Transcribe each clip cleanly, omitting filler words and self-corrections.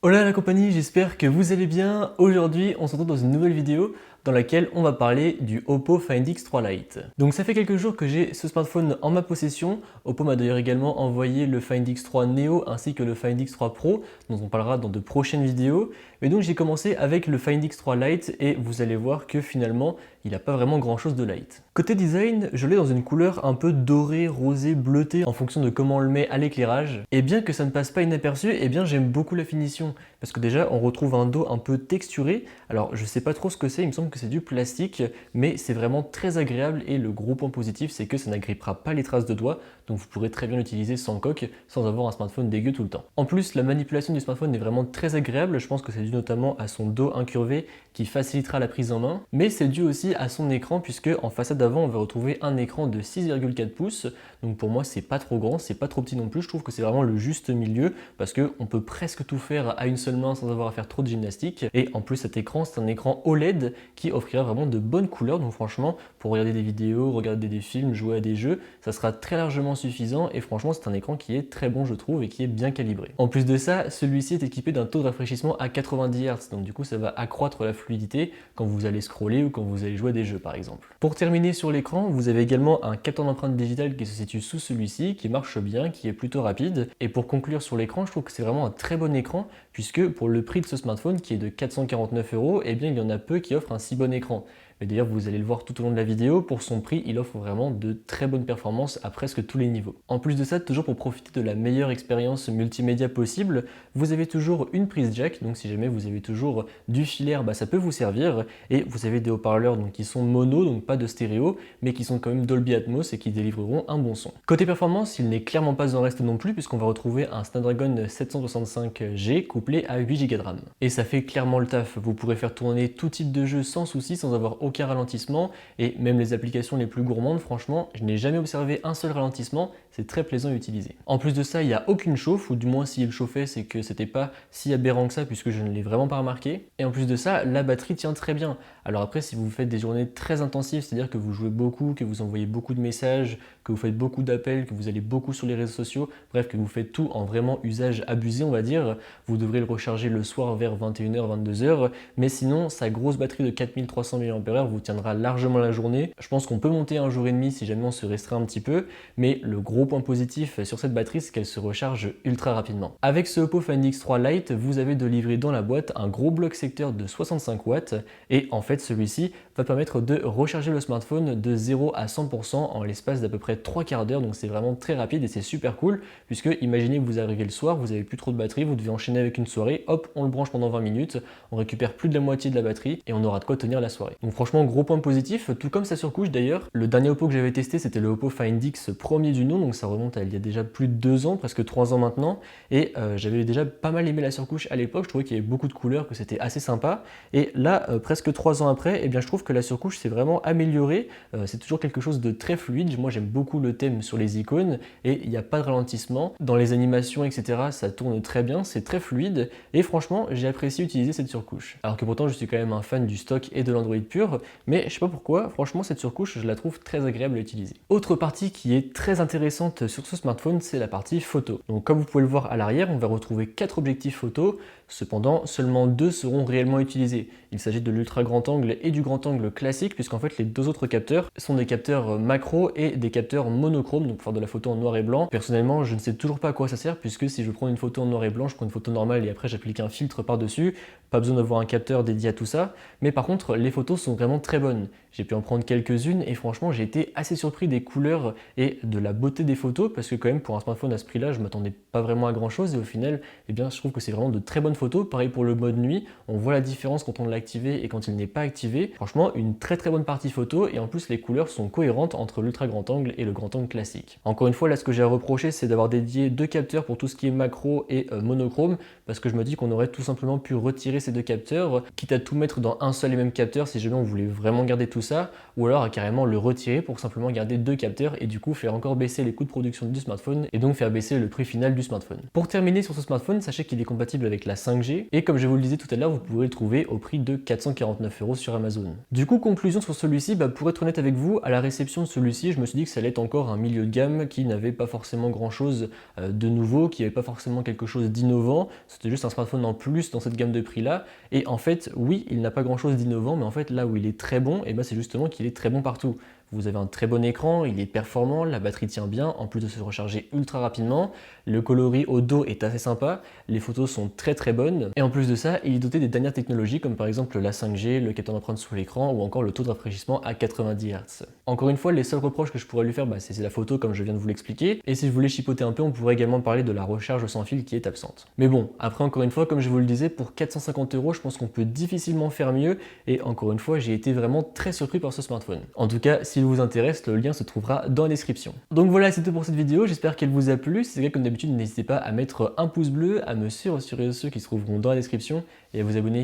Hola la compagnie, j'espère que vous allez bien. Aujourd'hui, on se retrouve dans une nouvelle vidéo dans laquelle on va parler du Oppo Find X3 Lite. Donc ça fait quelques jours que j'ai ce smartphone en ma possession. Oppo m'a d'ailleurs également envoyé le Find X3 Neo ainsi que le Find X3 Pro, dont on parlera dans de prochaines vidéos. Mais donc j'ai commencé avec le Find X3 Lite et vous allez voir que finalement, il n'a pas vraiment grand chose de light. Côté design, je l'ai dans une couleur un peu dorée, rosée, bleutée en fonction de comment on le met à l'éclairage. Et bien que ça ne passe pas inaperçu, eh bien j'aime beaucoup la finition. Parce que déjà, on retrouve un dos un peu texturé. Alors, je sais pas trop ce que c'est, il me semble que c'est du plastique, mais c'est vraiment très agréable et le gros point positif, c'est que ça n'agrippera pas les traces de doigts, donc vous pourrez très bien l'utiliser sans coque, sans avoir un smartphone dégueu tout le temps. En plus, la manipulation du smartphone est vraiment très agréable, je pense que c'est dû notamment à son dos incurvé qui facilitera la prise en main, mais c'est dû aussi à son écran, puisque en façade avant, on va retrouver un écran de 6,4 pouces, donc pour moi, c'est pas trop grand, c'est pas trop petit non plus, je trouve que c'est vraiment le juste milieu, parce qu'on peut presque tout faire à une seule main sans avoir à faire trop de gymnastique. Et en plus, cet écran, c'est un écran OLED qui offrira vraiment de bonnes couleurs. Donc franchement, pour regarder des vidéos, regarder des films, jouer à des jeux, ça sera très largement suffisant. Et franchement, c'est un écran qui est très bon, je trouve, et qui est bien calibré. En plus de ça, celui-ci est équipé d'un taux de rafraîchissement à 90 Hz. Donc du coup, ça va accroître la fluidité quand vous allez scroller ou quand vous allez jouer à des jeux, par exemple. Pour terminer sur l'écran, vous avez également un capteur d'empreinte digitale qui se situe sous celui-ci, qui marche bien, qui est plutôt rapide. Et pour conclure sur l'écran, je trouve que c'est vraiment un très bon écran, puisque pour le prix de ce smartphone qui est de 449 €, eh bien il y en a peu qui offrent un si bon écran. Mais d'ailleurs, vous allez le voir tout au long de la vidéo, pour son prix, il offre vraiment de très bonnes performances à presque tous les niveaux. En plus de ça, toujours pour profiter de la meilleure expérience multimédia possible, vous avez toujours une prise jack, donc si jamais vous avez toujours du filaire, ça peut vous servir, et vous avez des haut-parleurs qui sont mono, donc pas de stéréo, mais qui sont quand même Dolby Atmos et qui délivreront un bon son. Côté performance, il n'est clairement pas en reste non plus, puisqu'on va retrouver un Snapdragon 765G couplé à 8 Go de RAM. Et ça fait clairement le taf, vous pourrez faire tourner tout type de jeu sans souci, sans avoir aucun ralentissement, et même les applications les plus gourmandes, franchement, je n'ai jamais observé un seul ralentissement, c'est très plaisant à utiliser. En plus de ça, il n'y a aucune chauffe, ou du moins s'il chauffait, c'est que c'était pas si aberrant que ça, puisque je ne l'ai vraiment pas remarqué. Et en plus de ça, la batterie tient très bien. Alors après, si vous faites des journées très intensives, c'est-à-dire que vous jouez beaucoup, que vous envoyez beaucoup de messages, que vous faites beaucoup d'appels, que vous allez beaucoup sur les réseaux sociaux, bref, que vous faites tout en vraiment usage abusé, on va dire, vous devrez le recharger le soir vers 21h, 22h, mais sinon, sa grosse batterie de 4300 mAh vous tiendra largement la journée. Je pense qu'on peut monter un jour et demi si jamais on se restreint un petit peu, mais le gros point positif sur cette batterie, c'est qu'elle se recharge ultra rapidement. Avec ce Oppo Find X3 Lite, vous avez de livrer dans la boîte un gros bloc secteur de 65 watts, et en fait, celui-ci va permettre de recharger le smartphone de 0 à 100% en l'espace d'à peu près 3 quarts d'heure, donc c'est vraiment très rapide et c'est super cool, puisque imaginez que vous arrivez le soir, vous n'avez plus trop de batterie, vous devez enchaîner avec une soirée, hop, on le branche pendant 20 minutes, on récupère plus de la moitié de la batterie et on aura de quoi tenir la soirée. Donc franchement, gros point positif, tout comme sa surcouche d'ailleurs. Le dernier Oppo que j'avais testé, c'était le Oppo Find X premier du nom, donc ça remonte à il y a déjà plus de 2 ans, presque 3 ans maintenant, et j'avais déjà pas mal aimé la surcouche à l'époque, je trouvais qu'il y avait beaucoup de couleurs, que c'était assez sympa, et là, presque 3 ans après, eh bien, je trouve que la surcouche s'est vraiment améliorée, c'est toujours quelque chose de très fluide, moi j'aime beaucoup le thème sur les icônes, et il n'y a pas de ralentissement, dans les animations, etc., ça tourne très bien, c'est très fluide, et franchement, j'ai apprécié utiliser cette surcouche. Alors que pourtant, je suis quand même un fan du stock et de l'Android pur, mais je sais pas pourquoi, franchement, cette surcouche, je la trouve très agréable à utiliser. Autre partie qui est très intéressante sur ce smartphone, c'est la partie photo. Donc comme vous pouvez le voir à l'arrière, on va retrouver 4 objectifs photo, cependant, seulement 2 seront réellement utilisés. Il s'agit de l'ultra grand angle et du grand angle classique, puisqu'en fait les 2 autres capteurs sont des capteurs macro et des capteurs monochrome, donc pour faire de la photo en noir et blanc. Personnellement, je ne sais toujours pas à quoi ça sert, puisque si je prends une photo en noir et blanc, je prends une photo normale et après j'applique un filtre par-dessus, pas besoin d'avoir un capteur dédié à tout ça, mais par contre les photos sont vraiment très bonnes. J'ai pu en prendre quelques-unes et franchement j'ai été assez surpris des couleurs et de la beauté des photos, parce que quand même pour un smartphone à ce prix là je m'attendais pas vraiment à grand chose, et au final eh bien, je trouve que c'est vraiment de très bonnes photos. Pareil pour le mode nuit, on voit la différence quand on l'a activé et quand il n'est pas activé. Franchement, une très bonne partie photo, et en plus les couleurs sont cohérentes entre l'ultra grand angle et le grand angle classique. Encore une fois, là ce que j'ai à reprocher, c'est d'avoir dédié 2 capteurs pour tout ce qui est macro et monochrome, parce que je me dis qu'on aurait tout simplement pu retirer ces 2 capteurs, quitte à tout mettre dans un seul et même capteur si jamais on voulait vraiment garder tout ça, ou alors à carrément le retirer pour simplement garder 2 capteurs et du coup faire encore baisser les coûts de production du smartphone et donc faire baisser le prix final du smartphone. Pour terminer sur ce smartphone, sachez qu'il est compatible avec la 5G et comme je vous le disais tout à l'heure, vous pourrez le trouver au prix de 449 € sur Amazon. Du coup, conclusion sur celui-ci, pour être honnête avec vous, à la réception de celui-ci, je me suis dit que ça allait être encore un milieu de gamme qui n'avait pas forcément grand-chose de nouveau, qui n'avait pas forcément quelque chose d'innovant, c'était juste un smartphone en plus dans cette gamme de prix-là. Et en fait, oui, il n'a pas grand-chose d'innovant, mais en fait, là où il est très bon, c'est justement qu'il est très bon partout. Vous avez un très bon écran, il est performant, la batterie tient bien, en plus de se recharger ultra rapidement, le coloris au dos est assez sympa, les photos sont très très bonnes, et en plus de ça, il est doté des dernières technologies comme par exemple la 5G, le capteur d'empreinte sous l'écran ou encore le taux de rafraîchissement à 90 Hz. Encore une fois, les seuls reproches que je pourrais lui faire, c'est la photo comme je viens de vous l'expliquer, et si je voulais chipoter un peu, on pourrait également parler de la recharge sans fil qui est absente. Mais bon, après encore une fois, comme je vous le disais, pour 450 €, je pense qu'on peut difficilement faire mieux, et encore une fois, j'ai été vraiment très surpris par ce smartphone. En tout cas, s'il vous intéresse, le lien se trouvera dans la description. Donc voilà, c'est tout pour cette vidéo, j'espère qu'elle vous a plu. Si c'est le cas, comme d'habitude, n'hésitez pas à mettre un pouce bleu, à me suivre sur les réseaux sociaux qui se trouveront dans la description et à vous abonner.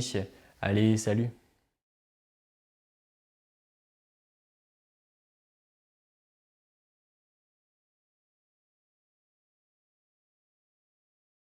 Allez, salut!